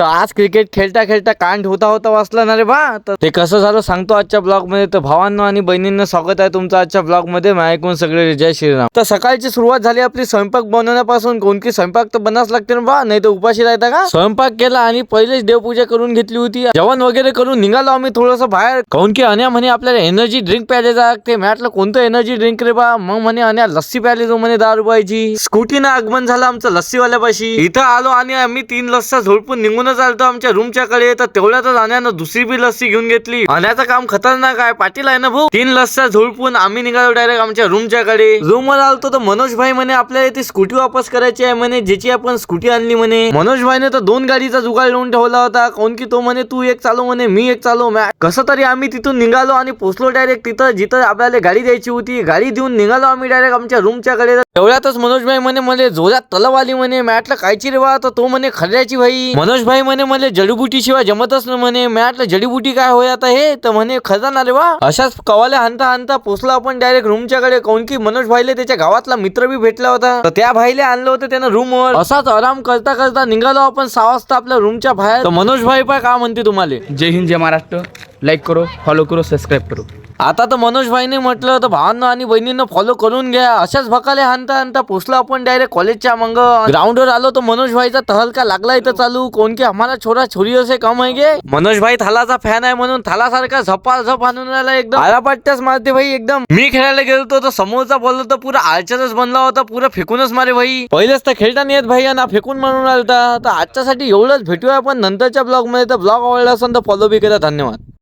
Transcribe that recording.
तर आज क्रिकेट खेळता खेळता कांड होता होता वाचला ना रे बा. तर ते कसं झालं सांगतो आजच्या ब्लॉग मध्ये. तर भावांनो आणि बहिणींना स्वागत आहे तुमचं आजच्या ब्लॉग मध्ये. ऐकून सगळे जय श्रीराम. तर सकाळची सुरुवात झाली आपली स्वयंपाक बनवण्यापासून. कोणती स्वयंपाक तर बनावच लागते ना बा, नाही तर उपाशी राहता का. स्वयंपाक केला आणि पहिलेच देवपूजा करून घेतली होती. जेवण वगैरे करून निघालो आम्ही थोडंसं बाहेर. काऊन की अण्या म्हणे आपल्याला एनर्जी ड्रिंक प्यायला लागते. म्हटलं कोणतं एनर्जी ड्रिंक रे बा. मग म्हणे अण्या लस्सी प्यायला जो म्हणे 10 रुपयाची. स्कूटीनं आगमन झालं आमचं लस्सीवाल्यापाशी. इथं आलो आणि आम्ही 3 लस्स्या झोडपून निघूनच आलतो आमच्या रूमच्या कडे. तर तेवढ्यातच अण्यानं दुसरी बी लस्सी घेऊन घेतली. अण्याचं काम खतरनाक आहे, पाटील आहे ना भाऊ. 3 लस्स्या झोडपून आम्ही निघालो डायरेक्ट आमच्या रूमच्या कडे. रूम वर आलतो तर मनोज भाई म्हणे आपल्याला ती स्कूटी वापस करायची आहे म्हणे, ज्याची आपण स्कूटी आणली म्हणे. मनोज भाईने तर 2 गाडीचा जुगाड लावून ठेवला होता. काऊन की तो म्हणे तू एक चालव म्हणे, मी एक चालव. कसं तरी आम्ही तिथून निघालो आणि पोहोचलो डायरेक्ट तिथं जिथं आपल्याला गाडी द्यायची होती. गाडी देऊन निघालो आम्ही डायरेक्ट आमच्या रूमच्या कडे. तेवढ्यातच मनोज भाई म्हणे मला जोरात तलव आली म्हणे. म्हटलं कायची रे बा. तर तो म्हणे खऱ्याची भाई. मनोज भाई म्हणे मला जडीबुटी शिवाय जमतच ना म्हणे. म्हटलं जडीबुटी काय होय आता हे. तर म्हणे खरं ना रे बा. अशाच कवाले हानता हानता पोचलो आपण डायरेक्ट रूमच्या कडे. काऊन की मनोज भाईले त्याच्या गावातला मित्र बी भेटला होता. तर त्या भाईले आणलं होतं त्यानं रूमवर. असाच आराम करता करता निघालो आपण 6 वाजता आपल्या रूमच्या बाहेर. तर मनोज भाई पाय का म्हणते तुम्हाला. जय हिंद जय महाराष्ट्र. लाईक करो, फॉलो करो, सबस्क्राईब करो. आता तर मनोज भाईने म्हटलं तर भावांना आणि बहिणींना फॉलो करून घ्या. अशाच भकाले हानता हानता पोचलो आपण डायरेक्ट कॉलेजच्या मंग ग्राउंडवर आलो. तर मनोज भाईचा तहलका लागला इथं चालू. कोण की आम्हाला छोरा छोरी असे काम आहे गे. मनोज भाई थालाचा फॅन आहे म्हणून थालासारखा झपाझप आणून राहिला एकदम. आरापाट्याच मारते भाई एकदम. मी खेळायला गेलो तर समोरचा बोललो तर पुरा आळच्याच बनला होता. पुरा फेकूनच मारे भाई. पहिलेच तर खेळता नाही येत भाई ना फेकून मारून आलता. तर आजच्यासाठी एवढंच. भेटूया आपण नंतरच्या ब्लॉग मध्ये. तर ब्लॉग आवडला असेल तर फॉलो बी करा. धन्यवाद.